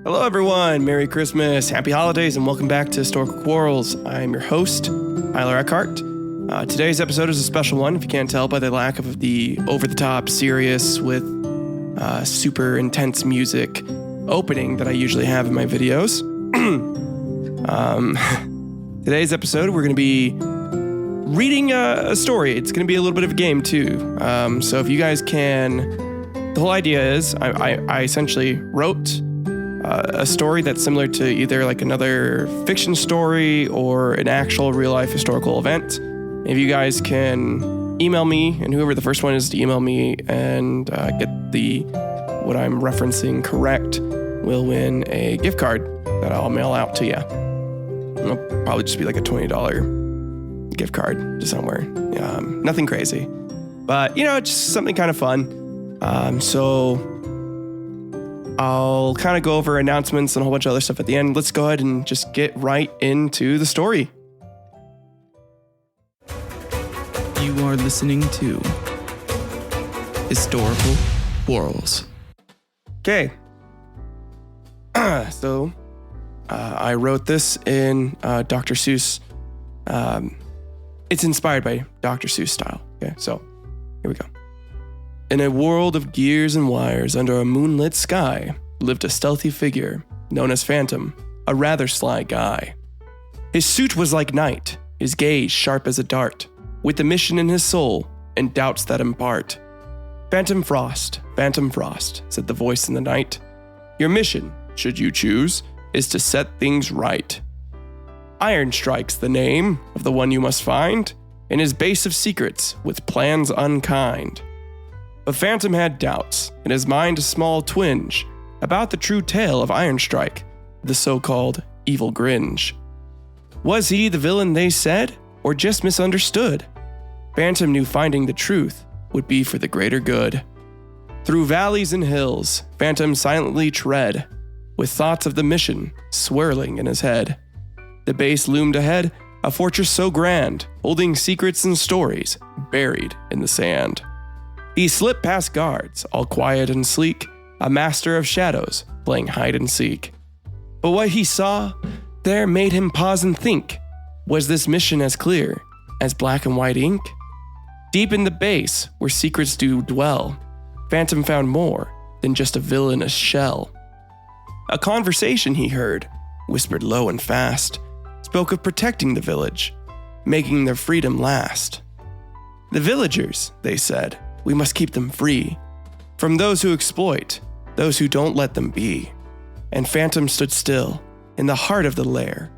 Hello everyone, Merry Christmas, Happy Holidays, and welcome back to Historical Quarrels. I'm your host, Tyler Eckhart. Today's episode is a special one, if you can't tell by the lack of the over-the-top, serious, with super intense music opening that I usually have in my videos. Today's episode, we're going to be reading a story. It's going to be a little bit of a game, too. So if you guys can... The whole idea is, I essentially wrote... a story that's similar to either like another fiction story or an actual real-life historical event. If you guys can email me, and whoever the first one is to email me and get what I'm referencing correct, will win a gift card that I'll mail out to you. It'll probably just be like a $20 gift card to somewhere. Nothing crazy. But, it's just something kind of fun. So I'll kind of go over announcements and a whole bunch of other stuff at the end. Let's go ahead and just get right into the story. You are listening to Historical Quarrels. Okay. So, I wrote this in Dr. Seuss. It's inspired by Dr. Seuss style. Okay, so here we go. In a world of gears and wires under a moonlit sky lived a stealthy figure known as Phantom, a rather sly guy. His suit was like night, his gaze sharp as a dart, with a mission in his soul and doubts that impart. Phantom Frost, said the voice in the night. Your mission, should you choose, is to set things right. Iron Strike's the name of the one you must find, in his base of secrets with plans unkind. But Phantom had doubts, in his mind a small twinge, about the true tale of Iron Strike, the so-called Evil Gringe. Was he the villain they said, or just misunderstood? Phantom knew finding the truth would be for the greater good. Through valleys and hills, Phantom silently tread, with thoughts of the mission swirling in his head. The base loomed ahead, a fortress so grand, holding secrets and stories buried in the sand. He slipped past guards, all quiet and sleek, a master of shadows, playing hide and seek. But what he saw there made him pause and think. Was this mission as clear as black and white ink? Deep in the base, where secrets do dwell, Phantom found more than just a villainous shell. A conversation he heard, whispered low and fast, spoke of protecting the village, making their freedom last. The villagers, they said, we must keep them free from those who exploit, those who don't let them be. And Phantom stood still in the heart of the lair,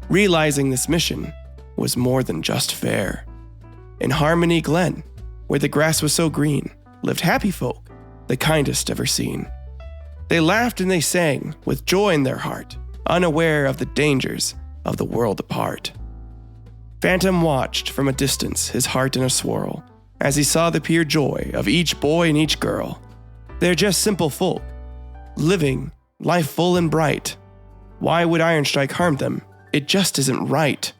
realizing this mission was more than just fair. In Harmony Glen, where the grass was so green, lived happy folk, the kindest ever seen. They laughed and they sang with joy in their heart, unaware of the dangers of the world apart. Phantom watched from a distance, his heart in a swirl, as he saw the pure joy of each boy and each girl. They're just simple folk, living life full and bright. Why would Iron Strike harm them? It just isn't right.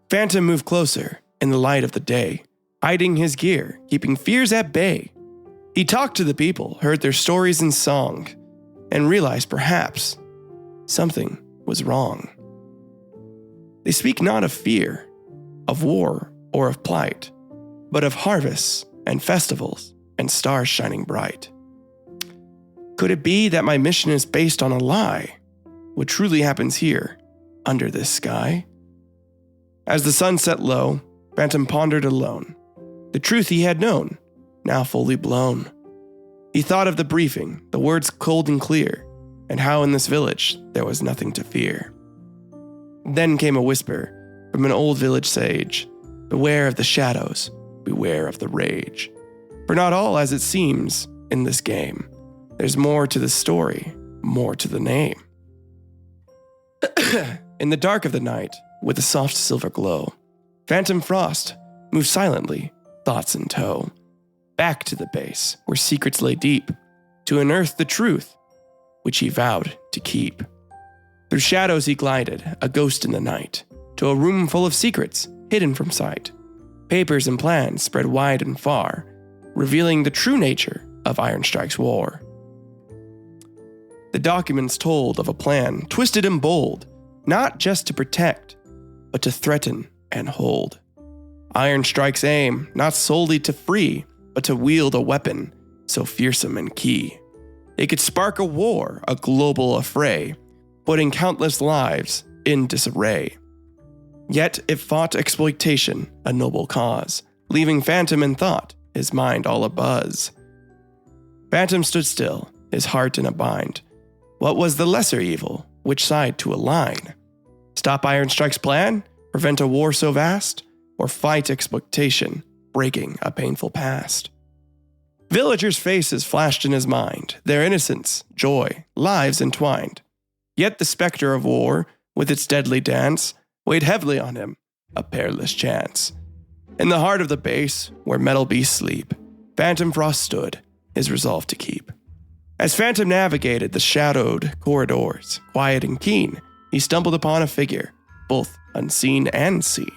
Phantom moved closer in the light of the day, hiding his gear, keeping fears at bay. He talked to the people, heard their stories and song, and realized perhaps something was wrong. They speak not of fear, of war, or of plight, but of harvests and festivals and stars shining bright. Could it be that my mission is based on a lie? What truly happens here, under this sky? As the sun set low, Phantom pondered alone. The truth he had known, now fully blown. He thought of the briefing, the words cold and clear, and how in this village there was nothing to fear. Then came a whisper from an old village sage, beware of the shadows, beware of the rage. For not all as it seems in this game. There's more to the story, more to the name. In the dark of the night, with a soft silver glow, Phantom Frost moved silently, thoughts in tow, back to the base where secrets lay deep, to unearth the truth, which he vowed to keep. Through shadows he glided, a ghost in the night, to a room full of secrets hidden from sight. Papers and plans spread wide and far, revealing the true nature of Iron Strike's war. The documents told of a plan, twisted and bold, not just to protect, but to threaten and hold. Iron Strike's aim, not solely to free, but to wield a weapon so fearsome and key. It could spark a war, a global affray, putting countless lives in disarray. Yet it fought exploitation, a noble cause, leaving Phantom in thought, his mind all abuzz. Phantom stood still, his heart in a bind. What was the lesser evil? Which side to align? Stop Iron Strike's plan? Prevent a war so vast? Or fight exploitation, breaking a painful past? Villagers' faces flashed in his mind, their innocence, joy, lives entwined. Yet the specter of war, with its deadly dance, weighed heavily on him, a perilous chance. In the heart of the base, where metal beasts sleep, Phantom Frost stood, his resolve to keep. As Phantom navigated the shadowed corridors, quiet and keen, he stumbled upon a figure, both unseen and seen.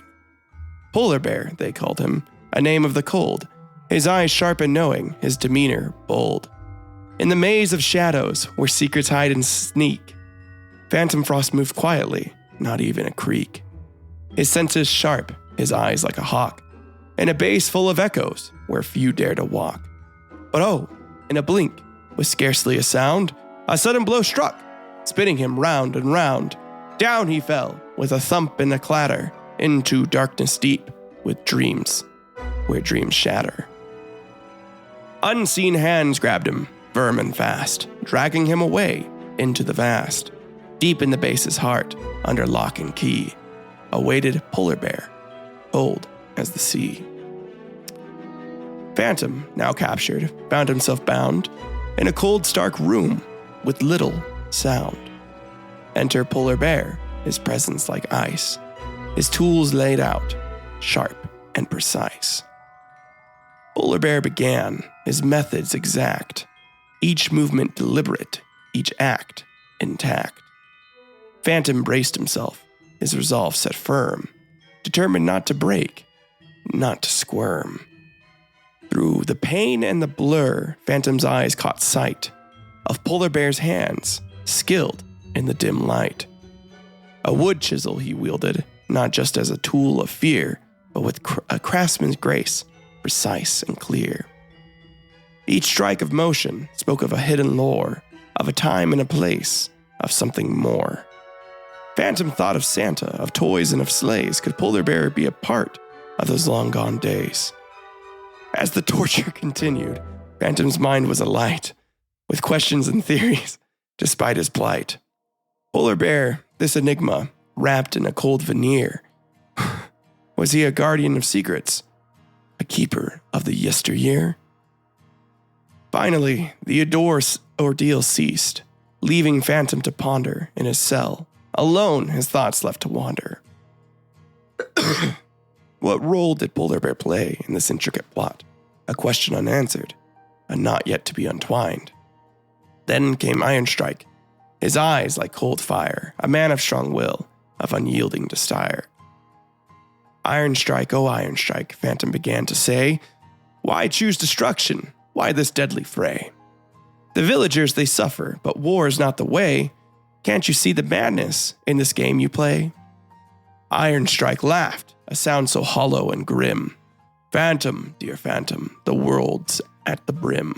Polar Bear, they called him, a name of the cold, his eyes sharp and knowing, his demeanor bold. In the maze of shadows, where secrets hide and sneak, Phantom Frost moved quietly, not even a creak. His senses sharp, his eyes like a hawk, in a base full of echoes, where few dare to walk. But oh, in a blink, with scarcely a sound, a sudden blow struck, spinning him round and round. Down he fell, with a thump and a clatter, into darkness deep, with dreams, where dreams shatter. Unseen hands grabbed him, firm and fast, dragging him away into the vast. Deep in the base's heart, under lock and key, awaited Polar Bear, cold as the sea. Phantom, now captured, found himself bound in a cold, stark room with little sound. Enter Polar Bear, his presence like ice, his tools laid out, sharp and precise. Polar Bear began, his methods exact, each movement deliberate, each act intact. Phantom braced himself, his resolve set firm, determined not to break, not to squirm. Through the pain and the blur, Phantom's eyes caught sight of Polar Bear's hands, skilled in the dim light. A wood chisel he wielded, not just as a tool of fear, but with a craftsman's grace, precise and clear. Each strike of motion spoke of a hidden lore, of a time and a place, of something more. Phantom thought of Santa, of toys and of sleighs. Could Polar Bear be a part of those long-gone days? As the torture continued, Phantom's mind was alight with questions and theories, despite his plight. Polar Bear, this enigma, wrapped in a cold veneer. Was he a guardian of secrets? A keeper of the yesteryear? Finally, the ordeal ceased, leaving Phantom to ponder in his cell. Alone, his thoughts left to wander. What role did Polar Bear play in this intricate plot? A question unanswered, a knot yet to be untwined. Then came Iron Strike, his eyes like cold fire, a man of strong will, of unyielding desire. Iron Strike, oh Iron Strike, Phantom began to say, why choose destruction? Why this deadly fray? The villagers, they suffer, but war is not the way. Can't you see the madness in this game you play? Iron Strike laughed, a sound so hollow and grim. Phantom, dear Phantom, the world's at the brim.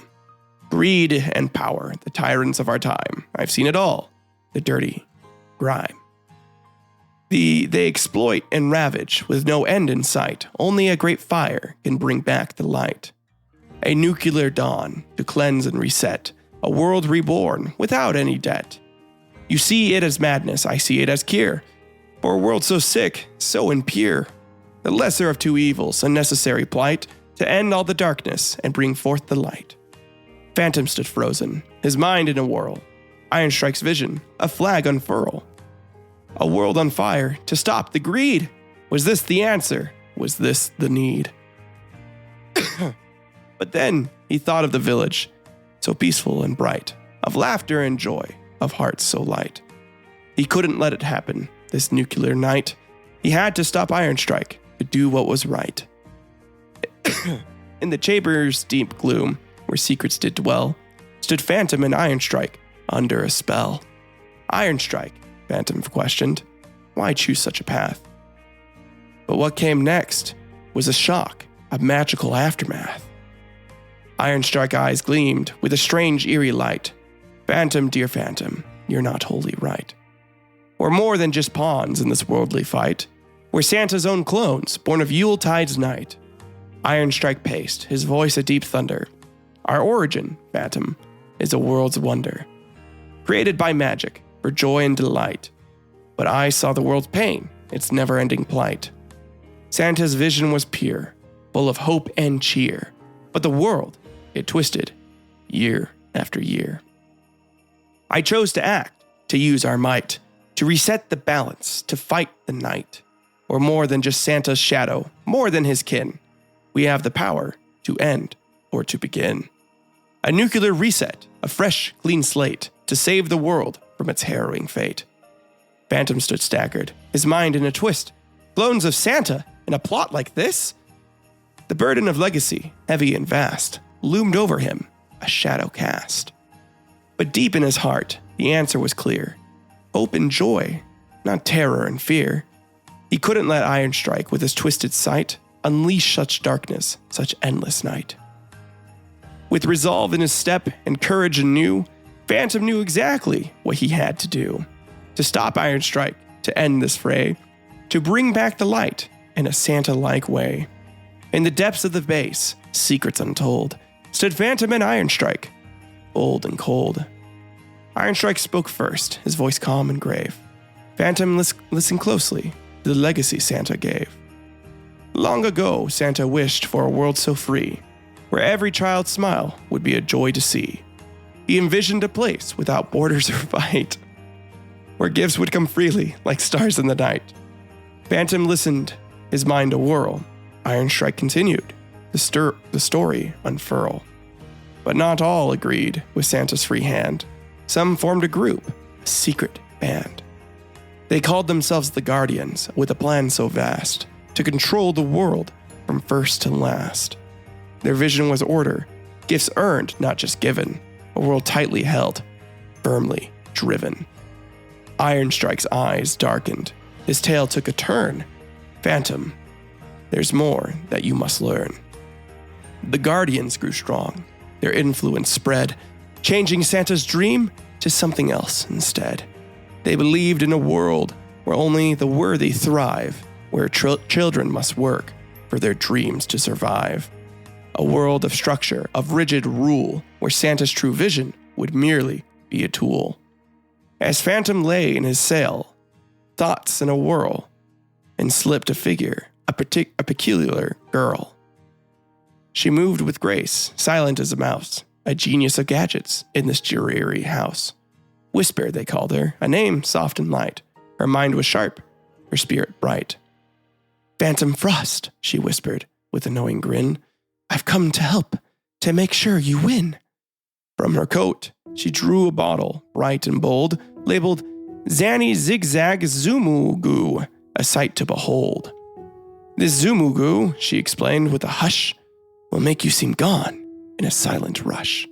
Greed and power, the tyrants of our time. I've seen it all, the dirty grime. They exploit and ravage with no end in sight. Only a great fire can bring back the light. A nuclear dawn to cleanse and reset. A world reborn without any debt. You see it as madness, I see it as cure. For a world so sick, so impure. The lesser of two evils, a necessary plight to end all the darkness and bring forth the light. Phantom stood frozen, his mind in a whirl. Iron Strike's vision, a flag unfurl. A world on fire to stop the greed. Was this the answer? Was this the need? But then he thought of the village, so peaceful and bright, of laughter and joy, of hearts so light. He couldn't let it happen, this nuclear night. He had to stop Iron Strike to do what was right. In the chamber's deep gloom, where secrets did dwell, stood Phantom and Iron Strike, under a spell. Iron Strike, Phantom questioned. Why choose such a path? But what came next was a shock, a magical aftermath. Iron Strike eyes gleamed with a strange, eerie light. Phantom, dear Phantom, you're not wholly right. We're more than just pawns in this worldly fight. We're Santa's own clones, born of Yuletide's night. Iron Strike paced, his voice a deep thunder. Our origin, Phantom, is a world's wonder. Created by magic, for joy and delight. But I saw the world's pain, its never-ending plight. Santa's vision was pure, full of hope and cheer. But the world, it twisted, year after year. I chose to act, to use our might, to reset the balance, to fight the night. We're more than just Santa's shadow, more than his kin. We have the power to end or to begin. A nuclear reset, a fresh, clean slate, to save the world from its harrowing fate. Phantom stood staggered, his mind in a twist. Clones of Santa in a plot like this? The burden of legacy, heavy and vast, loomed over him, a shadow cast. But deep in his heart, the answer was clear. Hope and joy, not terror and fear. He couldn't let Iron Strike, with his twisted sight, unleash such darkness, such endless night. With resolve in his step and courage anew, Phantom knew exactly what he had to do. To stop Iron Strike, to end this fray, to bring back the light in a Santa-like way. In the depths of the base, secrets untold, stood Phantom and Iron Strike, bold and cold. Iron Strike spoke first, his voice calm and grave. Phantom listened closely to the legacy Santa gave. Long ago, Santa wished for a world so free, where every child's smile would be a joy to see. He envisioned a place without borders or fight, where gifts would come freely like stars in the night. Phantom listened, his mind a whirl. Iron Strike continued, the story unfurl. But not all agreed with Santa's free hand. Some formed a group, a secret band. They called themselves the Guardians, with a plan so vast, to control the world from first to last. Their vision was order, gifts earned, not just given, a world tightly held, firmly driven. Iron Strike's eyes darkened, his tale took a turn. Phantom, there's more that you must learn. The Guardians grew strong, their influence spread, changing Santa's dream to something else instead. They believed in a world where only the worthy thrive, where children must work for their dreams to survive. A world of structure, of rigid rule, where Santa's true vision would merely be a tool. As Phantom lay in his sail, thoughts in a whirl, and slipped a figure, a peculiar girl. She moved with grace, silent as a mouse, a genius of gadgets in this dreary house. Whisper, they called her, a name soft and light. Her mind was sharp, her spirit bright. Phantom Frost, she whispered, with a knowing grin. I've come to help, to make sure you win. From her coat, she drew a bottle, bright and bold, labeled Zanny Zigzag Zumugu, a sight to behold. This Zumugu, she explained with a hush, will make you seem gone in a silent rush.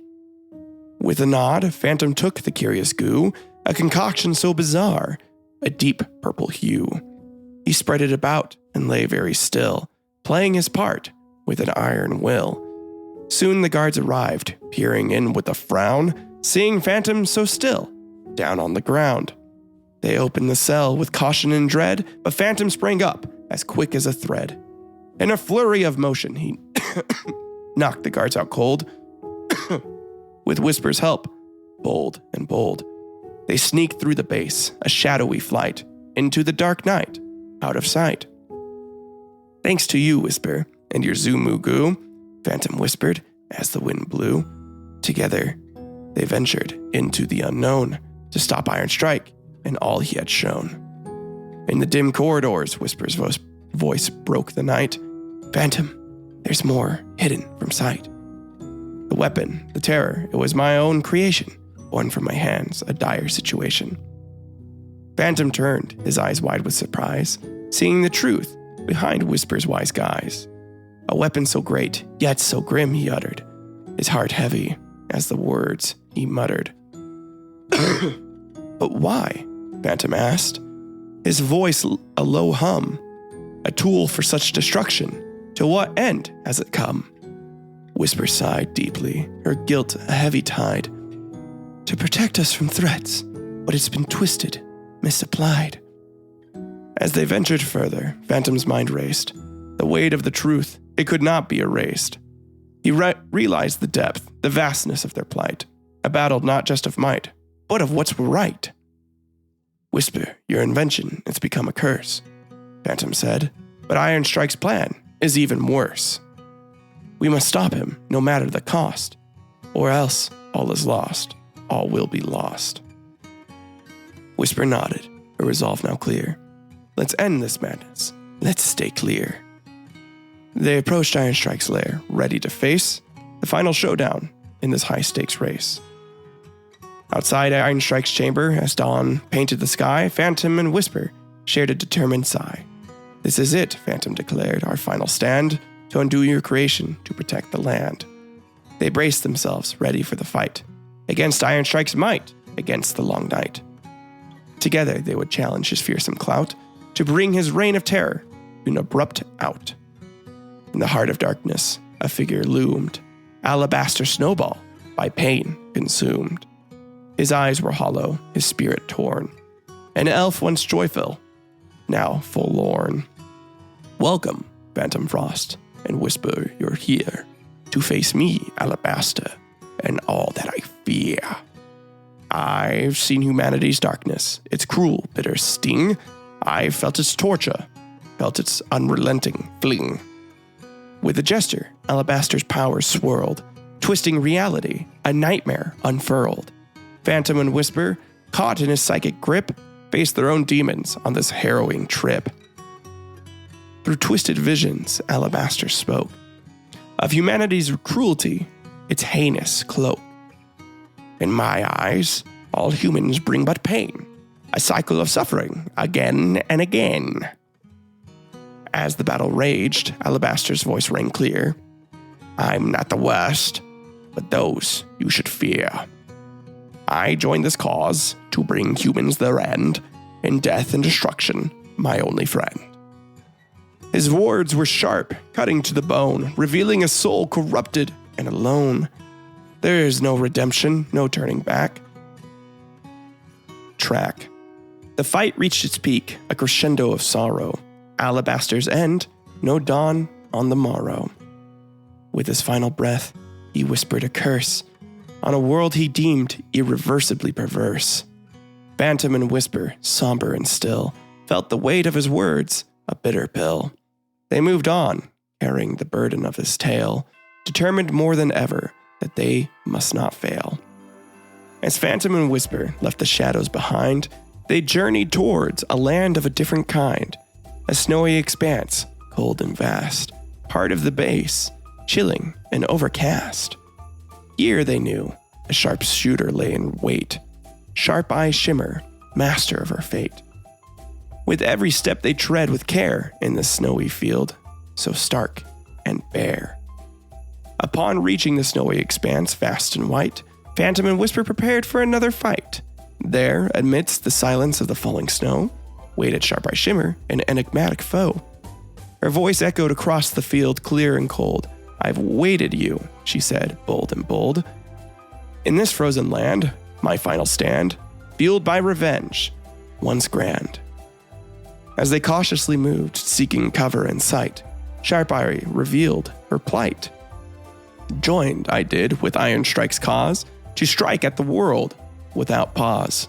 With a nod, Phantom took the curious goo, a concoction so bizarre, a deep purple hue. He spread it about and lay very still, playing his part with an iron will. Soon the guards arrived, peering in with a frown, seeing Phantom so still, down on the ground. They opened the cell with caution and dread, but Phantom sprang up, as quick as a thread. In a flurry of motion, he knocked the guards out cold. With Whisper's help, bold and bold, they sneaked through the base, a shadowy flight, into the dark night, out of sight. Thanks to you, Whisper, and your Zumugu, Phantom whispered as the wind blew. Together, they ventured into the unknown to stop Iron Strike and all he had shown. In the dim corridors, Whisper's voice broke the night. Phantom, there's more hidden from sight. The weapon, the terror, it was my own creation, born from my hands, a dire situation. Phantom turned, his eyes wide with surprise, seeing the truth behind Whisper's wise guise. A weapon so great, yet so grim, he uttered, his heart heavy as the words he muttered. But why? Phantom asked, his voice a low hum. A tool for such destruction, to what end has it come? Whisper sighed deeply, her guilt a heavy tide. To protect us from threats, but it's been twisted, misapplied. As they ventured further, Phantom's mind raced. The weight of the truth, it could not be erased. He realized the depth, the vastness of their plight, a battle not just of might, but of what's right. Whisper, your invention, it's become a curse, Phantom said, but Iron Strike's plan is even worse. We must stop him, no matter the cost, or else all is lost, all will be lost. Whisper nodded, her resolve now clear. Let's end this madness, let's stay clear. They approached Iron Strike's lair, ready to face the final showdown in this high-stakes race. Outside Iron Strike's chamber, as dawn painted the sky, Phantom and Whisper shared a determined sigh. This is it, Phantom declared, our final stand, to undo your creation, to protect the land. They braced themselves, ready for the fight, against Iron Strike's might, against the long night. Together they would challenge his fearsome clout, to bring his reign of terror to an abrupt out. In the heart of darkness, a figure loomed, alabaster snowball, by pain consumed. His eyes were hollow, his spirit torn. An elf once joyful, now forlorn. Welcome, Phantom Frost, and Whisper you're here to face me, Alabaster, and all that I fear. I've seen humanity's darkness, its cruel, bitter sting. I've felt its torture, felt its unrelenting fling. With a gesture, Alabaster's powers swirled, twisting reality, a nightmare unfurled. Phantom and Whisper, caught in his psychic grip, faced their own demons on this harrowing trip. Through twisted visions, Alabaster spoke of humanity's cruelty, its heinous cloak. In my eyes, all humans bring but pain, a cycle of suffering, again and again. As the battle raged, Alabaster's voice rang clear. I'm not the worst, but those you should fear. I joined this cause to bring humans their end, in death and destruction, my only friend. His words were sharp, cutting to the bone, revealing a soul corrupted and alone. There is no redemption, no turning back. Track. The fight reached its peak, a crescendo of sorrow. Alabaster's end, no dawn on the morrow. With his final breath, he whispered a curse on a world he deemed irreversibly perverse. Phantom and Whisper, somber and still, felt the weight of his words, a bitter pill. They moved on, carrying the burden of his tale, determined more than ever that they must not fail. As Phantom and Whisper left the shadows behind, they journeyed towards a land of a different kind, a snowy expanse, cold and vast, part of the base, chilling and overcast. Here, they knew, a sharp shooter lay in wait, sharp eyes shimmer, master of her fate. With every step they tread with care in the snowy field, so stark and bare. Upon reaching the snowy expanse, vast and white, Phantom and Whisper prepared for another fight. There, amidst the silence of the falling snow, waited Sharp Eye Shimmer, an enigmatic foe. Her voice echoed across the field, clear and cold. I've waited you, she said, bold and bold. In this frozen land, my final stand, fueled by revenge, once grand. As they cautiously moved, seeking cover in sight, Sharp Eye revealed her plight. Joined, I did, with Iron Strike's cause, to strike at the world without pause.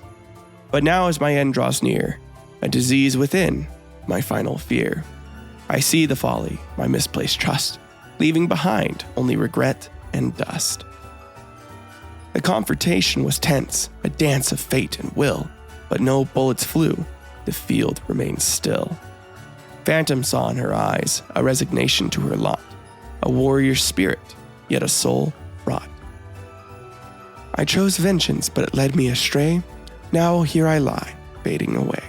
But now as my end draws near, a disease within, my final fear. I see the folly, my misplaced trust, leaving behind only regret and dust. The confrontation was tense, a dance of fate and will, but no bullets flew, the field remained still. Phantom saw in her eyes a resignation to her lot, a warrior spirit, yet a soul fraught. I chose vengeance, but it led me astray. Now here I lie, fading away.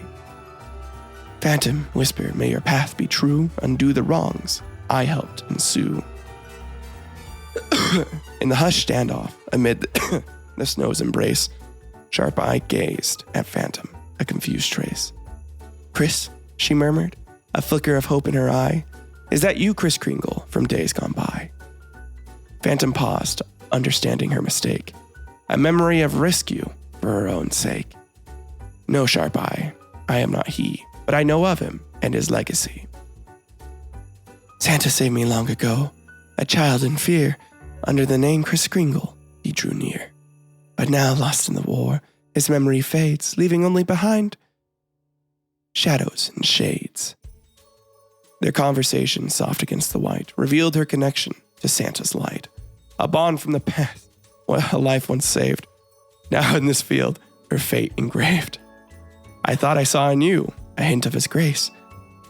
Phantom, Whisper, may your path be true, undo the wrongs I helped ensue. In the hushed standoff, amid the snow's embrace, Sharp Eye gazed at Phantom, a confused trace. "Chris," she murmured, a flicker of hope in her eye. "Is that you, Kris Kringle, from days gone by?" Phantom paused, understanding her mistake. A memory of rescue for her own sake. "No, Sharp Eye, I am not he, but I know of him and his legacy. Santa saved me long ago, a child in fear. Under the name Kris Kringle, he drew near. But now, lost in the war, his memory fades, leaving only behind shadows and shades." Their conversation, soft against the white, revealed her connection to Santa's light. A bond from the past, a life once saved. Now in this field, her fate engraved. "I thought I saw in you a hint of his grace,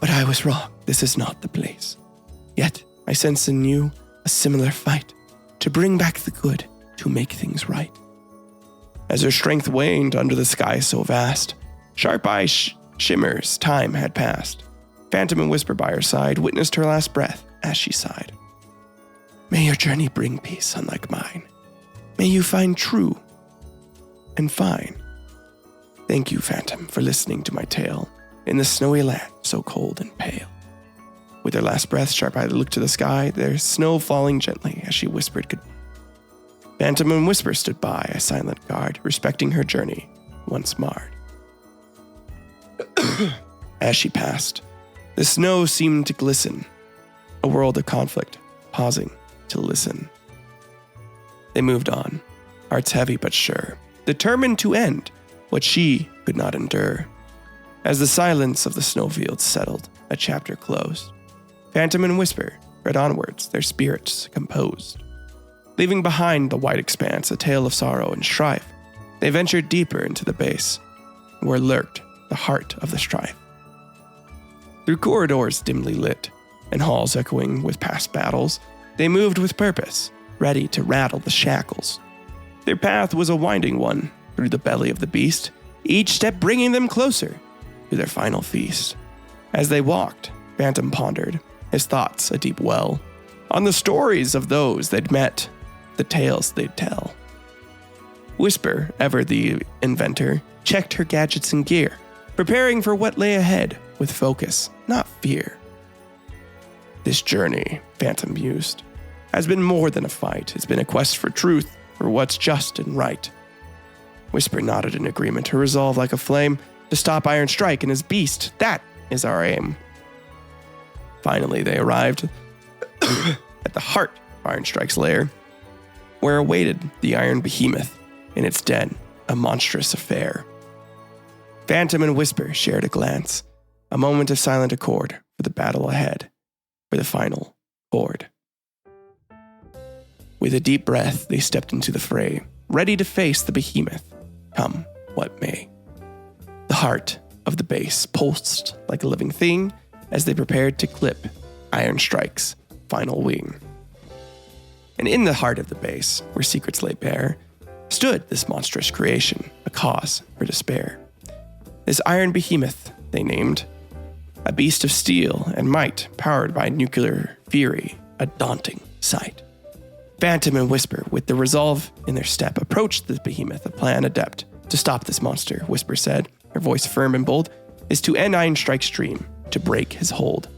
but I was wrong, this is not the place. Yet I sense in you a similar fight, to bring back the good, to make things right." As her strength waned under the sky so vast, Sharp Eye shimmers time had passed. Phantom and Whisper by her side witnessed her last breath as she sighed. "May your journey bring peace unlike mine. May you find true and fine. Thank you, Phantom, for listening to my tale in the snowy land so cold and pale." With her last breath, Sharp Eye looked to the sky, their snow falling gently as she whispered goodbye. Phantom and Whisper stood by, a silent guard, respecting her journey once marred. As she passed, the snow seemed to glisten, a world of conflict, pausing to listen. They moved on, hearts heavy but sure, determined to end what she could not endure. As the silence of the snowfields settled, a chapter closed. Phantom and Whisper read onwards, their spirits composed. Leaving behind the white expanse a tale of sorrow and strife, they ventured deeper into the base, where lurked the heart of the strife. Through corridors dimly lit, and halls echoing with past battles, they moved with purpose, ready to rattle the shackles. Their path was a winding one, through the belly of the beast, each step bringing them closer to their final feast. As they walked, Phantom pondered, his thoughts a deep well, on the stories of those they'd met, the tales they'd tell. Whisper, ever the inventor, checked her gadgets and gear, preparing for what lay ahead with focus, not fear. This journey, Phantom mused, has been more than a fight. It's been a quest for truth, for what's just and right. Whisper nodded in agreement, her resolve like a flame to stop Iron Strike and his beast. That is our aim. Finally, they arrived at the heart of Iron Strike's lair, where awaited the Iron Behemoth in its den, a monstrous affair. Phantom and Whisper shared a glance, a moment of silent accord for the battle ahead, for the final chord. With a deep breath, they stepped into the fray, ready to face the behemoth, come what may. The heart of the base pulsed like a living thing as they prepared to clip Iron Strike's final wing. And in the heart of the base, where secrets lay bare, stood this monstrous creation, a cause for despair. This Iron Behemoth, they named, a beast of steel and might, powered by nuclear fury, a daunting sight. Phantom and Whisper, with the resolve in their step, approached the behemoth, a plan adept to stop this monster. Whisper said, her voice firm and bold, is to end Iron Strike's dream, to break his hold.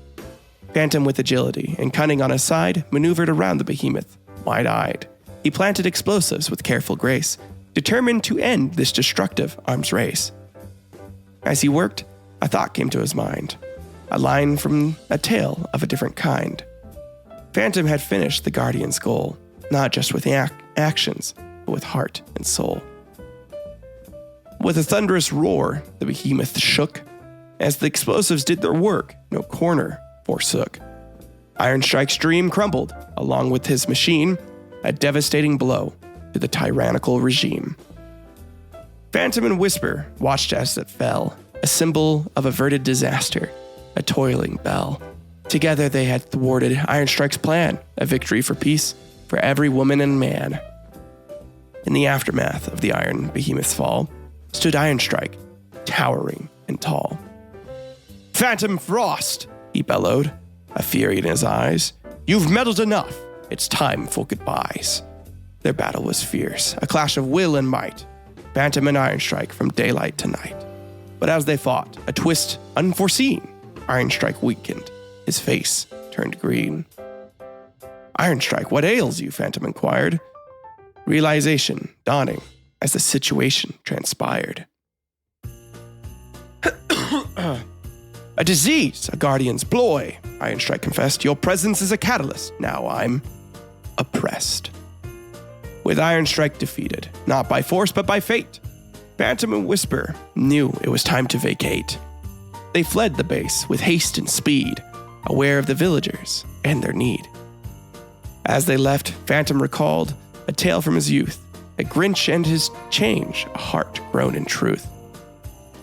Phantom, with agility and cunning on his side, maneuvered around the behemoth, wide-eyed. He planted explosives with careful grace, determined to end this destructive arms race. As he worked, a thought came to his mind, a line from a tale of a different kind. Phantom had finished the Guardian's goal, not just with actions, but with heart and soul. With a thunderous roar, the behemoth shook. As the explosives did their work, no corner forsook. Iron Strike's dream crumbled, along with his machine, a devastating blow to the tyrannical regime. Phantom and Whisper watched as it fell, a symbol of averted disaster, a toiling bell. Together they had thwarted Iron Strike's plan, a victory for peace for every woman and man. In the aftermath of the Iron Behemoth's fall, stood Iron Strike, towering and tall. "Phantom Frost!" he bellowed, a fury in his eyes. "You've meddled enough. It's time for goodbyes." Their battle was fierce, a clash of will and might. Phantom and Ironstrike from daylight to night. But as they fought, a twist unforeseen, Ironstrike weakened. His face turned green. Ironstrike, what ails you? Phantom inquired. Realization dawning as the situation transpired. A disease, a guardian's ploy, Ironstrike confessed. Your presence is a catalyst. Now I'm oppressed. With Ironstrike defeated, not by force but by fate, Phantom and Whisper knew it was time to vacate. They fled the base with haste and speed, aware of the villagers and their need. As they left, Phantom recalled a tale from his youth, a Grinch and his change, a heart grown in truth.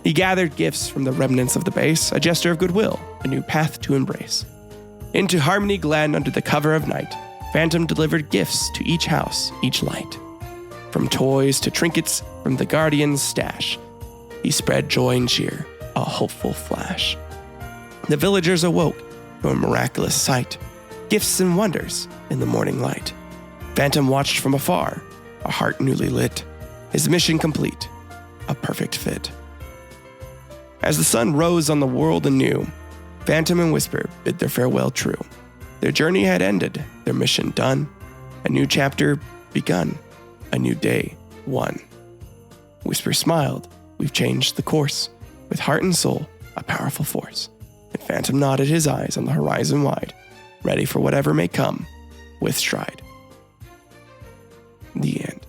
He gathered gifts from the remnants of the base, a gesture of goodwill, a new path to embrace. Into Harmony Glen under the cover of night, Phantom delivered gifts to each house, each light. From toys to trinkets from the Guardian's stash, he spread joy and cheer, a hopeful flash. The villagers awoke to a miraculous sight, gifts and wonders in the morning light. Phantom watched from afar, a heart newly lit, his mission complete, a perfect fit. As the sun rose on the world anew, Phantom and Whisper bid their farewell true. Their journey had ended, their mission done, a new chapter begun, a new day won. Whisper smiled, we've changed the course, with heart and soul, a powerful force. And Phantom nodded his eyes on the horizon wide, ready for whatever may come, with stride. The end.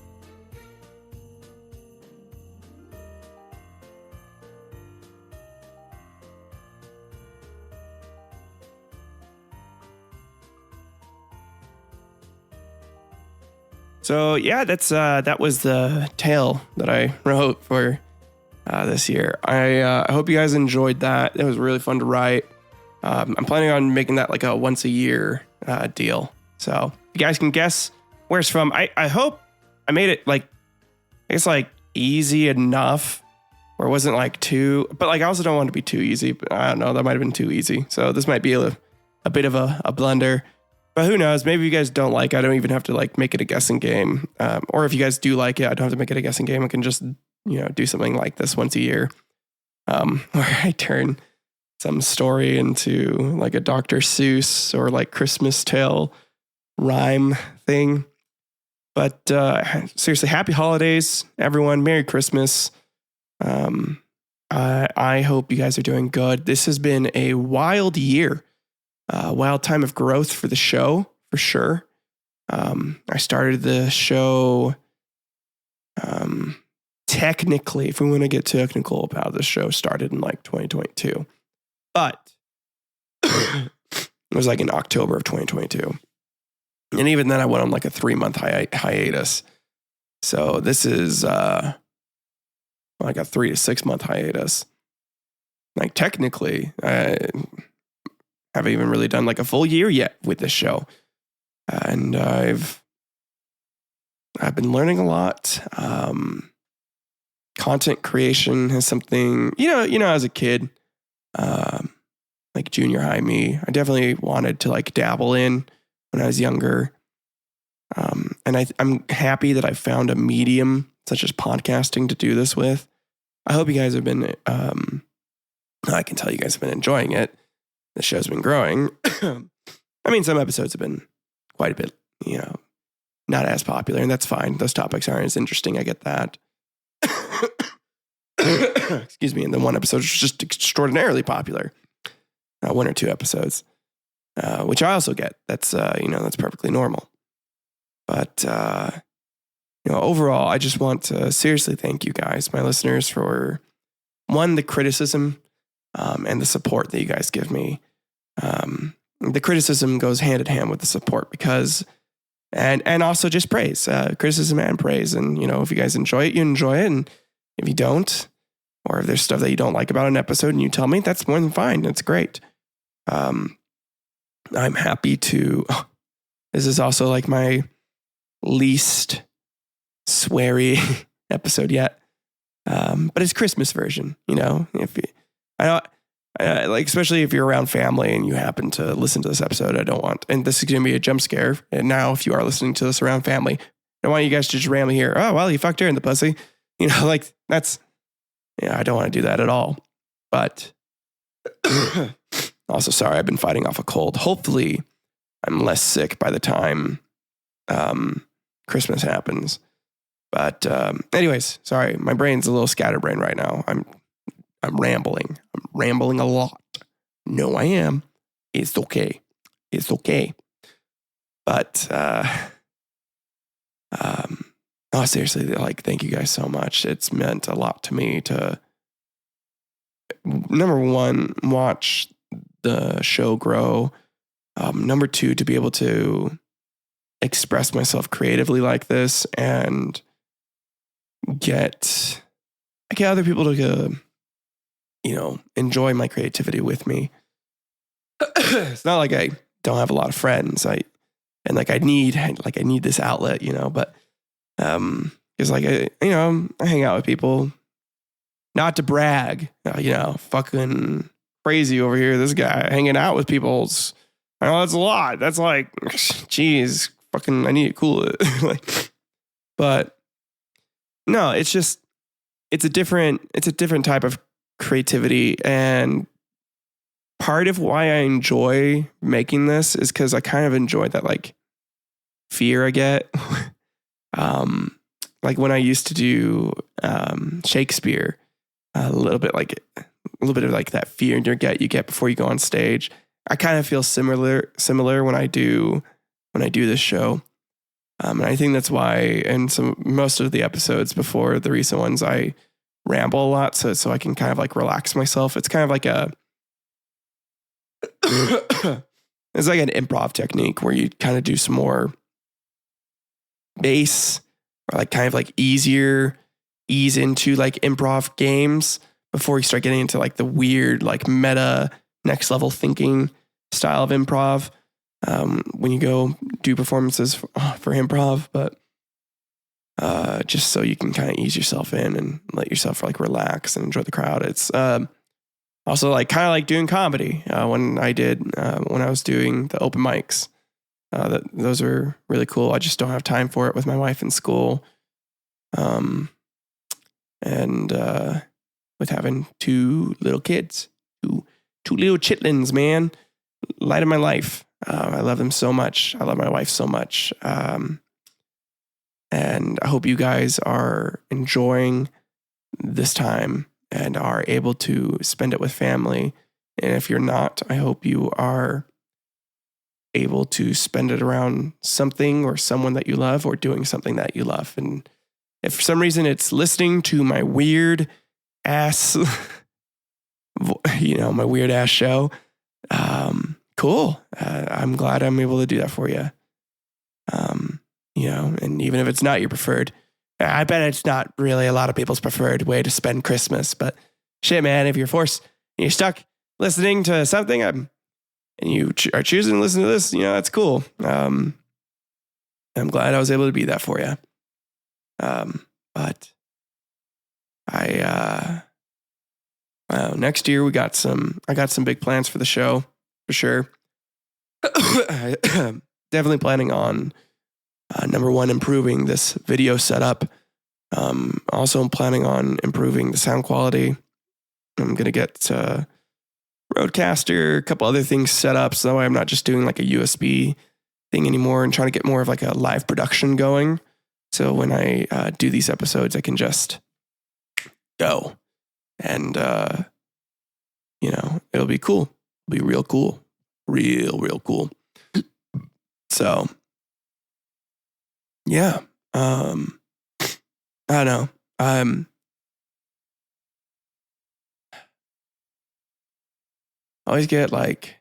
So yeah, that was the tale that I wrote for this year. I hope you guys enjoyed that. It was really fun to write. I'm planning on making that like a once a year deal. So you guys can guess where it's from. I hope I made it like, I guess like easy enough where it wasn't like too, but like I also don't want it to be too easy. But I don't know, that might have been too easy. So this might be a bit of a blunder. But who knows? Maybe you guys don't like it. I don't even have to like make it a guessing game. Or if you guys do like it, I don't have to make it a guessing game. I can just, do something like this once a year, where I turn some story into like a Dr. Seuss or like Christmas tale rhyme thing. But seriously, happy holidays, everyone. Merry Christmas. I hope you guys are doing good. This has been a wild year. Wild time of growth for the show, for sure. I started the show, technically, if we want to get technical about the show, started in like 2022. But it was like in October of 2022. And even then I went on like a 3-month hiatus. So this is like a 3 to 6 month hiatus. Like technically, haven't even really done like a full year yet with this show. And I've been learning a lot. Content creation is something, as a kid, like junior high me, I definitely wanted to like dabble in when I was younger. And I'm happy that I found a medium such as podcasting to do this with. I hope you guys have been, I can tell you guys have been enjoying it. The show's been growing. I mean, some episodes have been quite a bit, not as popular, and that's fine. Those topics aren't as interesting. I get that. Excuse me. And then one episode was just extraordinarily popular. 1 or 2 episodes, which I also get. That's, that's perfectly normal. But, overall, I just want to seriously thank you guys, my listeners, for one, the criticism and the support that you guys give me. The criticism goes hand in hand with the support because, and also just praise, criticism and praise. And, if you guys enjoy it, you enjoy it. And if you don't, or if there's stuff that you don't like about an episode and you tell me, that's more than fine. That's great. I'm happy to, this is also like my least sweary episode yet. But it's Christmas version, if you, like, especially if you're around family and you happen to listen to this episode, and this is going to be a jump scare. And now if you are listening to this around family, I don't want you guys to just randomly hear, oh, well, you fucked her in the pussy. like that's, I don't want to do that at all. But also, sorry, I've been fighting off a cold. Hopefully I'm less sick by the time Christmas happens. But anyways, sorry, my brain's a little scatterbrained right now. I'm rambling. I'm rambling a lot. No, I am. It's okay. It's okay. But oh, seriously, like, thank you guys so much. It's meant a lot to me to, number one, watch the show grow. Number two, to be able to express myself creatively like this and get other people to, enjoy my creativity with me. It's not like I don't have a lot of friends. I need this outlet, but because I hang out with people, not to brag, fucking crazy over here. This guy hanging out with people's, I know that's a lot. That's like, geez, fucking, I need to cool it. But no, it's a different type of creativity. And part of why I enjoy making this is because I kind of enjoy that, like, fear I get. Like when I used to do Shakespeare, a little bit of like that fear in your gut you get before you go on stage. I kind of feel similar when I do this show. And I think that's why in most of the episodes before the recent ones, I ramble a lot so I can kind of like relax myself. It's kind of like it's like an improv technique where you kind of do some more bass, or like kind of like ease into like improv games before you start getting into like the weird, like meta next level thinking style of improv. When you go do performances for improv, but just so you can kind of ease yourself in and let yourself like relax and enjoy the crowd. It's also like kind of like doing comedy when I was doing the open mics. Those are really cool. I just don't have time for it with my wife in school. And with having two little kids, two little chitlins, man, light of my life. I love them so much. I love my wife so much. And I hope you guys are enjoying this time and are able to spend it with family. And if you're not, I hope you are able to spend it around something or someone that you love or doing something that you love. And if for some reason it's listening to my weird ass, my weird ass show, cool. I'm glad I'm able to do that for you. And even if it's not your preferred, I bet it's not really a lot of people's preferred way to spend Christmas, but shit, man, if you're stuck listening to something, and you are choosing to listen to this, that's cool. I'm glad I was able to be that for you. But next year I got some big plans for the show for sure. Definitely planning on number one, improving this video setup. Also, I'm planning on improving the sound quality. I'm going to get Roadcaster, a couple other things set up so that way I'm not just doing like a USB thing anymore and trying to get more of like a live production going. So when I do these episodes, I can just go and, it'll be cool. It'll be real cool. Real cool. So, yeah. I don't know. I always get like,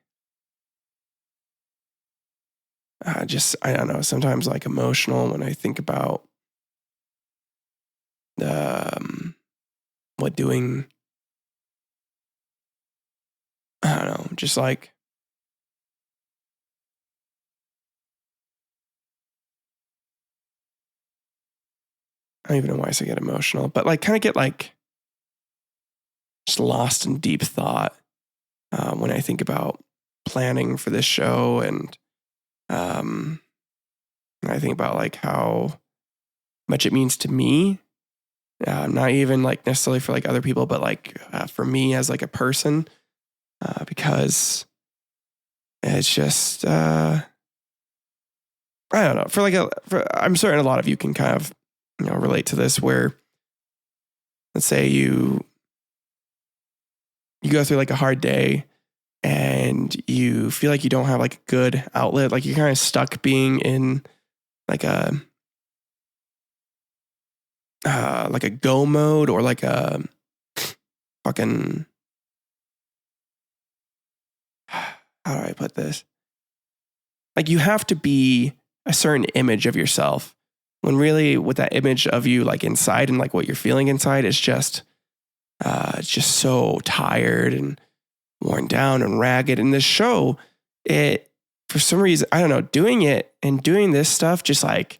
I don't know, sometimes like emotional when I think about what doing, I don't know, just like, I don't even know why I say get emotional, but like kind of get like just lost in deep thought when I think about planning for this show. And I think about like how much it means to me not even like necessarily for like other people, but like for me as like a person, because it's just I don't know. I'm certain a lot of you can kind of relate to this, where let's say you go through like a hard day and you feel like you don't have like a good outlet, like you're kind of stuck being in like a go mode, or like a fucking, how do I put this? Like you have to be a certain image of yourself, when really with that image of you like inside and like what you're feeling inside is just it's just so tired and worn down and ragged. And this show, it, for some reason, I don't know, doing it and doing this stuff just like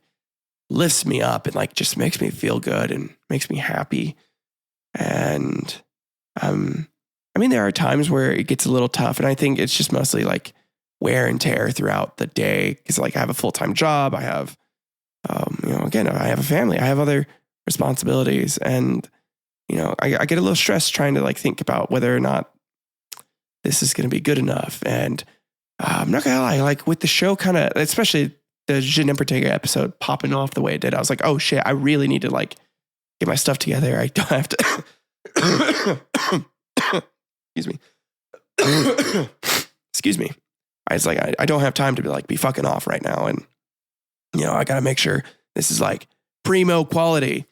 lifts me up and like just makes me feel good and makes me happy. And I mean, there are times where it gets a little tough, and I think it's just mostly like wear and tear throughout the day, because like I have a full-time job, I have again, I have a family, I have other responsibilities, and I get a little stressed trying to like think about whether or not this is going to be good enough. And I'm not gonna lie, like with the show, kind of, especially the didnt episode popping off the way it did, I was like, oh shit, I really need to like get my stuff together. I don't have to. Excuse me. Excuse me. I was like, I don't have time to be fucking off right now, and I got to make sure this is like primo quality.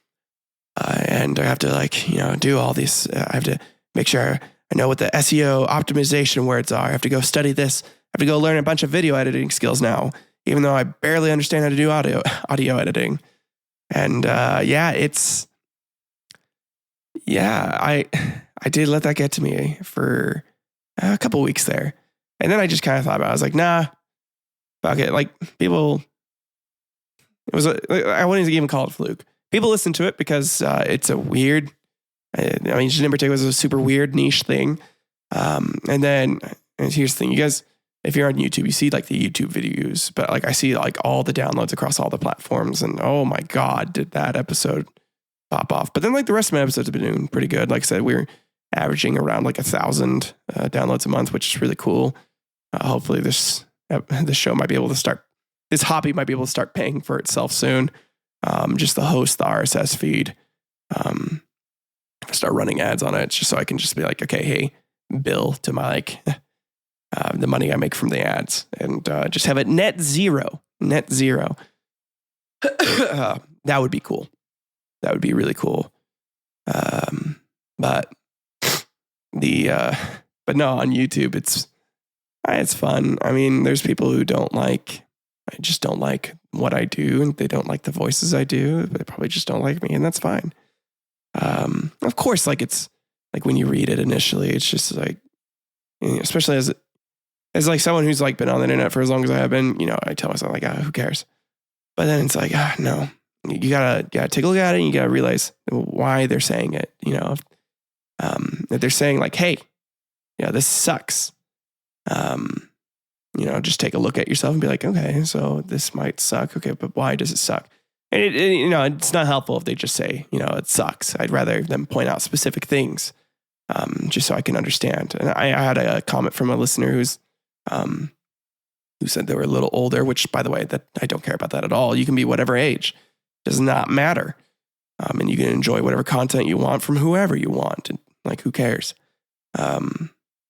And I have to like, do all these. I have to make sure I know what the SEO optimization words are. I have to go study this. I have to go learn a bunch of video editing skills now, even though I barely understand how to do audio editing. And I did let that get to me for a couple weeks there. And then I just kind of thought about it. I was like, nah, fuck it. Like people, I wouldn't even call it a fluke. People listen to it because it's a weird, didnt was a super weird niche thing. And here's the thing, you guys, if you're on YouTube, you see like the YouTube videos, but like I see like all the downloads across all the platforms, and oh my God, did that episode pop off. But then like the rest of my episodes have been doing pretty good. Like I said, we're averaging around like 1,000 downloads a month, which is really cool. Hopefully this show might be able to start, this hobby might be able to start paying for itself soon. Just the host, the RSS feed, start running ads on it, just so I can just be like, okay, hey, bill to my like the money I make from the ads, and just have it net zero. That would be cool. That would be really cool. But no, on YouTube, it's fun. I mean, there's people who I just don't like what I do, and they don't like the voices I do. They probably just don't like me, and that's fine. Of course, like it's like when you read it initially, it's just like, especially as like someone who's like been on the internet for as long as I have been, I tell myself like, who cares? But then it's like, no, you gotta take a look at it, and you gotta realize why they're saying it. That they're saying like, hey, this sucks. Just take a look at yourself and be like, okay, so this might suck. Okay, but why does it suck? And it's not helpful if they just say, it sucks. I'd rather them point out specific things, just so I can understand. And I had a comment from a listener who said they were a little older, which, by the way, that I don't care about that at all. You can be whatever age, does not matter, and you can enjoy whatever content you want from whoever you want, and like, who cares?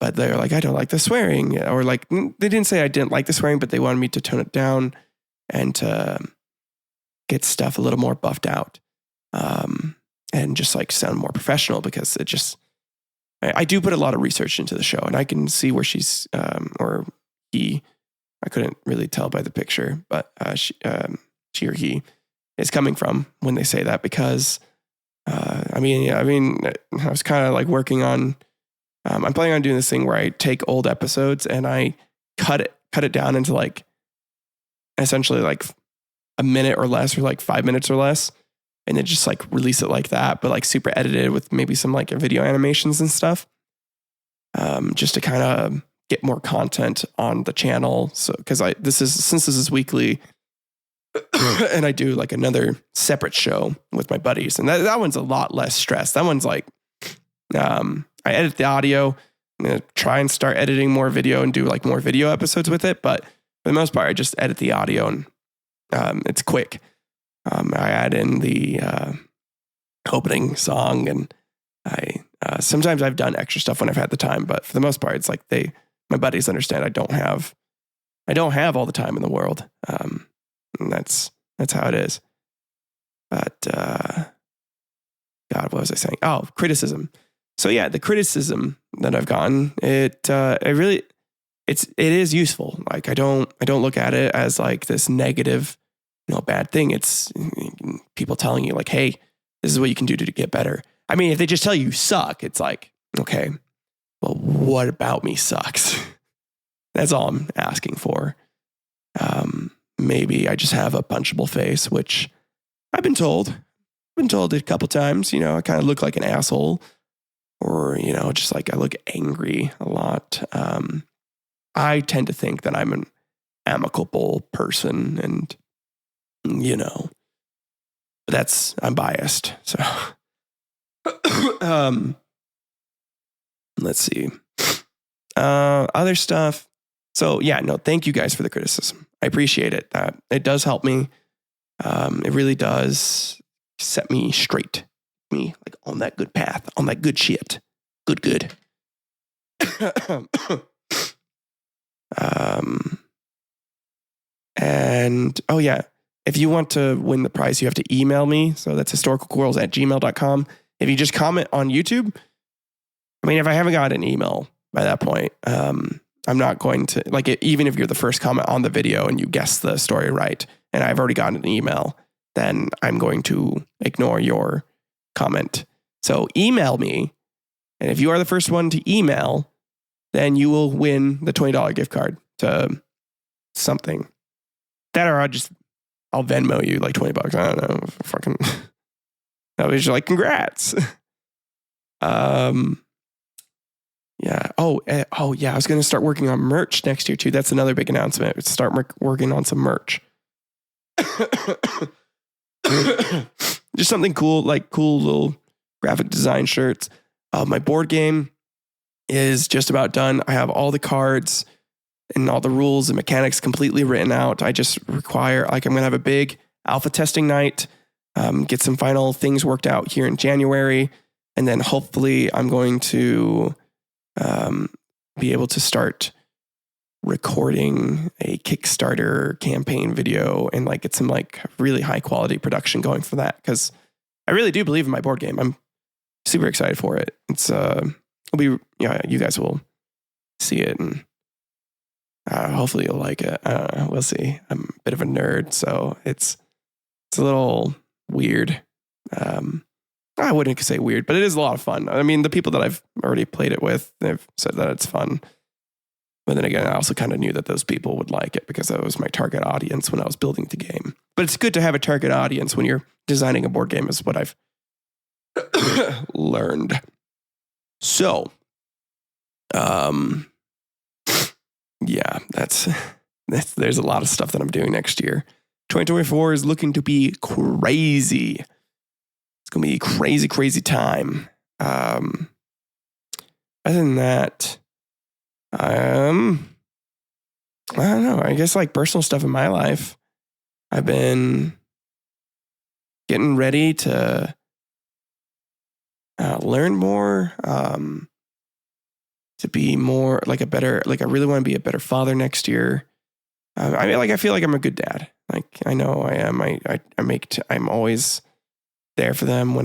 But they're like, I don't like the swearing, or like, they didn't say I didn't like the swearing, but they wanted me to tone it down and to get stuff a little more buffed out, and just like sound more professional, because it just, I do put a lot of research into the show, and I can see where she's, or he, I couldn't really tell by the picture, but she or he is coming from when they say that, because, I was kind of like working on, I'm planning on doing this thing where I take old episodes and I cut it down into like essentially like a minute or less, or like 5 minutes or less, and then just like release it like that, but like super edited with maybe some like video animations and stuff, just to kind of get more content on the channel. So, because since this is weekly, and I do like another separate show with my buddies. And that one's a lot less stress. That one's like, I edit the audio. I'm going to try and start editing more video and do like more video episodes with it. But for the most part, I just edit the audio and it's quick. I add in the opening song, and sometimes I've done extra stuff when I've had the time, but for the most part, it's like my buddies understand I don't have all the time in the world. And that's how it is. But God, what was I saying? Oh, criticism. So yeah, the criticism that I've gotten, it is useful. Like I don't look at it as like this negative, bad thing. It's people telling you like, hey, this is what you can do to get better. I mean, if they just tell you suck, it's like, okay, well, what about me sucks? That's all I'm asking for. Maybe I just have a punchable face, which I've been told a couple times, I kind of look like an asshole, or, just like I look angry a lot. I tend to think that I'm an amicable person, and, but I'm biased. So, let's see. Other stuff. So yeah, no, thank you guys for the criticism. I appreciate it. It does help me. It really does set me straight. Me like on that good path, on that good shit. Good. And oh yeah, if you want to win the prize, you have to email me. So that's historicalquarrels@gmail.com. If you just comment on YouTube, I mean, if I haven't got an email by that point, I'm not going to, like, even if you're the first comment on the video and you guess the story right, and I've already gotten an email, then I'm going to ignore your comment. So email me. And if you are the first one to email, then you will win the $20 gift card to something. That, or I'll Venmo you like $20. I don't know. Fucking, I was just like, congrats. Yeah. Oh, yeah. I was going to start working on merch next year too. That's another big announcement. Start working on some merch. Just something cool, like cool little graphic design shirts. My board game is just about done. I have all the cards and all the rules and mechanics completely written out. I just require, like, I'm going to have a big alpha testing night, get some final things worked out here in January. And then hopefully I'm going to be able to start recording a Kickstarter campaign video and like get some like really high quality production going for that. Cause I really do believe in my board game. I'm super excited for it. It's, it'll be, you guys will see it, and hopefully you'll like it. We'll see. I'm a bit of a nerd, so it's a little weird. I wouldn't say weird, but it is a lot of fun. I mean, the people that I've already played it with, they've said that it's fun. But then again, I also kind of knew that those people would like it because that was my target audience when I was building the game. But it's good to have a target audience when you're designing a board game, is what I've learned. So, yeah, there's a lot of stuff that I'm doing next year. 2024 is looking to be crazy. It's going to be a crazy, crazy time. Other than that, I don't know. I guess like personal stuff in my life, I've been getting ready to learn more, to be more like I really want to be a better father next year. I mean, like, I feel like I'm a good dad. Like, I know I am. I'm always there for them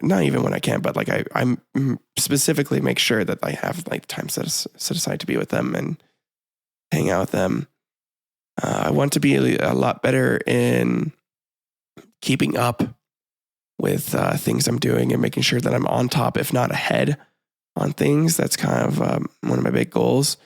not even when I can, but like I'm specifically make sure that I have like time set aside to be with them and hang out with them. I want to be a lot better in keeping up with things I'm doing and making sure that I'm on top, if not ahead, on things. That's kind of one of my big goals.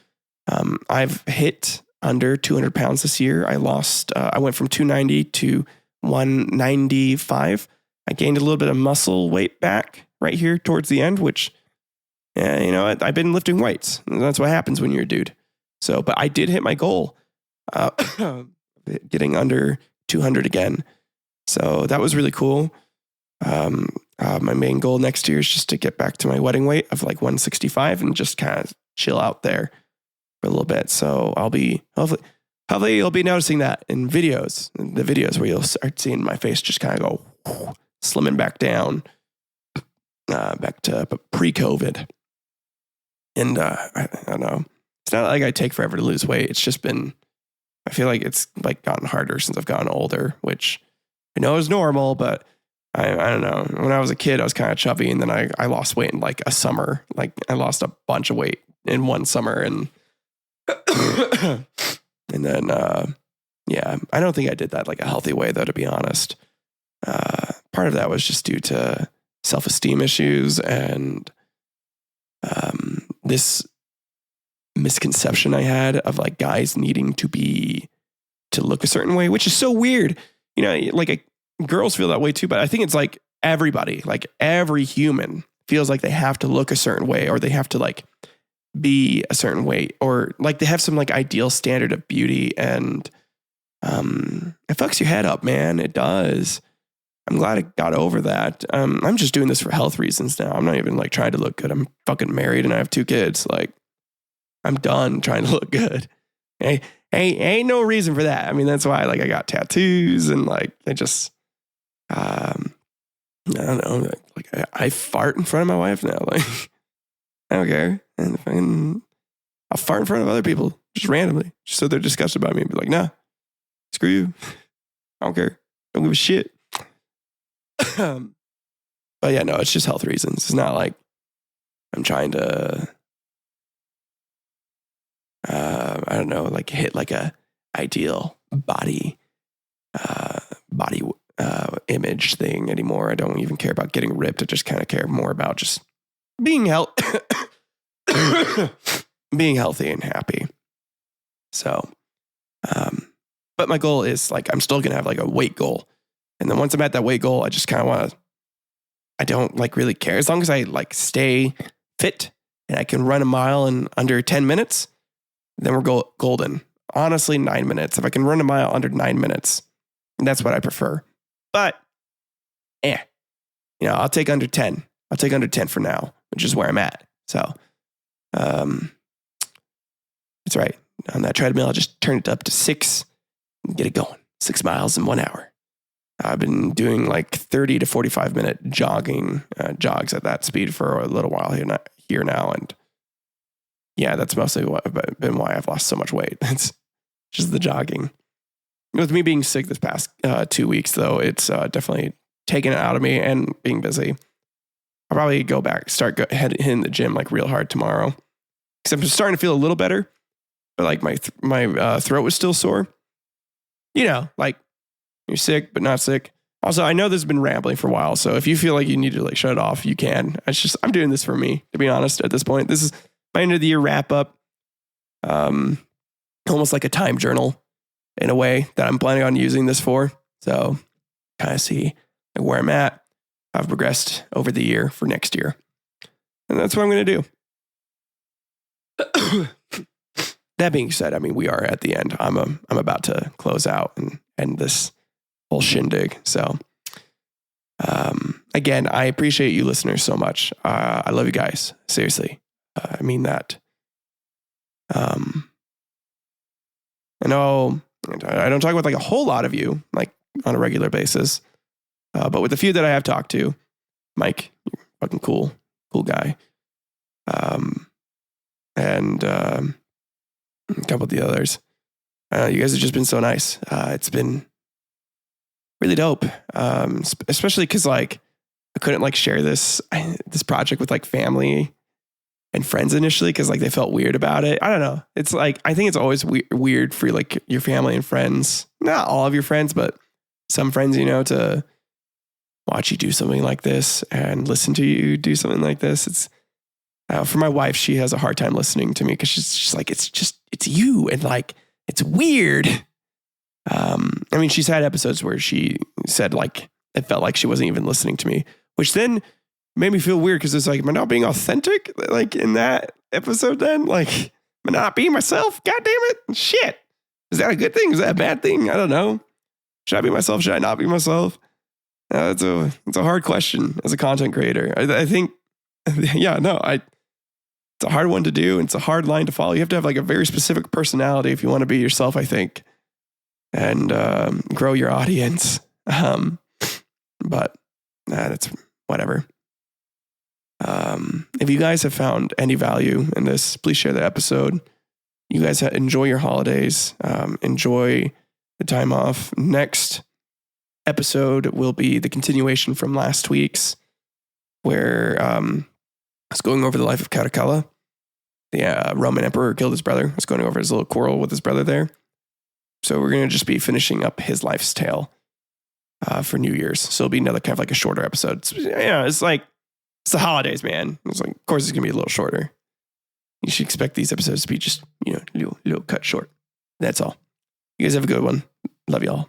I've hit under 200 pounds this year. I went from 290 to 195. I gained a little bit of muscle weight back right here towards the end, which, I've been lifting weights. That's what happens when you're a dude. So, but I did hit my goal. getting under 200 again. So that was really cool. My main goal next year is just to get back to my wedding weight of like 165 and just kind of chill out there for a little bit. So I'll be hopefully you'll be noticing that in the videos where you'll start seeing my face just kind of go slimming back down, back to pre-COVID. And I don't know. It's not like I take forever to lose weight. It's just been, I feel like it's like gotten harder since I've gotten older, which I know is normal, but I don't know. When I was a kid, I was kind of chubby, and then I lost weight in like a summer. Like I lost a bunch of weight in one summer, and and then I don't think I did that like a healthy way though, to be honest. Part of that was just due to self-esteem issues and this misconception I had of like guys needing to look a certain way, which is so weird. You know, like girls feel that way too, but I think it's like everybody, like every human feels like they have to look a certain way, or they have to like be a certain way, or like they have some like ideal standard of beauty, and it fucks your head up, man. It does. I'm glad I got over that. I'm just doing this for health reasons now. I'm not even like trying to look good. I'm fucking married and I have 2 kids. Like I'm done trying to look good. Hey, ain't no reason for that. I mean, that's why like I got tattoos and like I just, I don't know. Like I fart in front of my wife now. Like I don't care. And I'll fart in front of other people just randomly, just so they're disgusted by me and be like, nah, screw you. I don't care. Don't give a shit. But yeah, no, it's just health reasons. It's not like I'm trying to, I don't know, like hit like a ideal body image thing anymore. I don't even care about getting ripped. I just kind of care more about just being being healthy and happy. So, but my goal is like, I'm still going to have like a weight goal. And then once I'm at that weight goal, I just kind of I don't like really care. As long as I like stay fit and I can run a mile in under 10 minutes, then we're golden. Honestly, 9 minutes. If I can run a mile under 9 minutes, that's what I prefer. But, I'll take under 10. I'll take under 10 for now, which is where I'm at. So, that's right. On that treadmill, I'll just turn it up to 6 and get it going. 6 miles in 1 hour. I've been doing like 30 to 45 minute jogs at that speed for a little while here now. And yeah, that's mostly been why I've lost so much weight. It's just the jogging. With me being sick this past 2 weeks though, it's definitely taken it out of me, and being busy. I'll probably go back, hitting the gym like real hard tomorrow. Because I'm starting to feel a little better, but like my throat was still sore. Like, you're sick, but not sick. Also, I know this has been rambling for a while, so if you feel like you need to like shut it off, you can. I'm doing this for me, to be honest, at this point. This is my end of the year wrap up. Almost like a time journal in a way that I'm planning on using this for. So kind of see like where I'm at. I've progressed over the year for next year. And that's what I'm going to do. That being said, I mean, we are at the end. I'm about to close out and end this whole shindig. So, again, I appreciate you listeners so much. I love you guys. Seriously. I mean that. I know I don't talk with like a whole lot of you, like on a regular basis. But with the few that I have talked to, Mike, you're fucking cool guy. And a couple of the others. You guys have just been so nice. It's been really dope. Especially because like I couldn't like share this project with like family and friends initially because like they felt weird about it. I don't know. It's like I think it's always weird for like your family and friends, not all of your friends, but some friends, to watch you do something like this and listen to you do something like this. It's for my wife, she has a hard time listening to me because she's like, it's you, and like it's weird. I mean, she's had episodes where she said like it felt like she wasn't even listening to me, which then made me feel weird because it's like, am I not being authentic? Like in that episode, then like am I not being myself? God damn it, shit. Is that a good thing? Is that a bad thing? I don't know. Should I be myself? Should I not be myself? It's a hard question as a content creator. I think, it's a hard one to do. It's a hard line to follow. You have to have like a very specific personality if you want to be yourself, I think, and grow your audience. But it's whatever. If you guys have found any value in this, please share the episode. You guys enjoy your holidays. Enjoy the time off. Next episode will be the continuation from last week's, where I was going over the life of Caracalla. The Roman emperor killed his brother. I was going over his little quarrel with his brother there. So we're going to just be finishing up his life's tale for New Year's. So it'll be another kind of like a shorter episode. It's like, it's the holidays, man. It's like, of course it's going to be a little shorter. You should expect these episodes to be just, little cut short. That's all. You guys have a good one. Love y'all.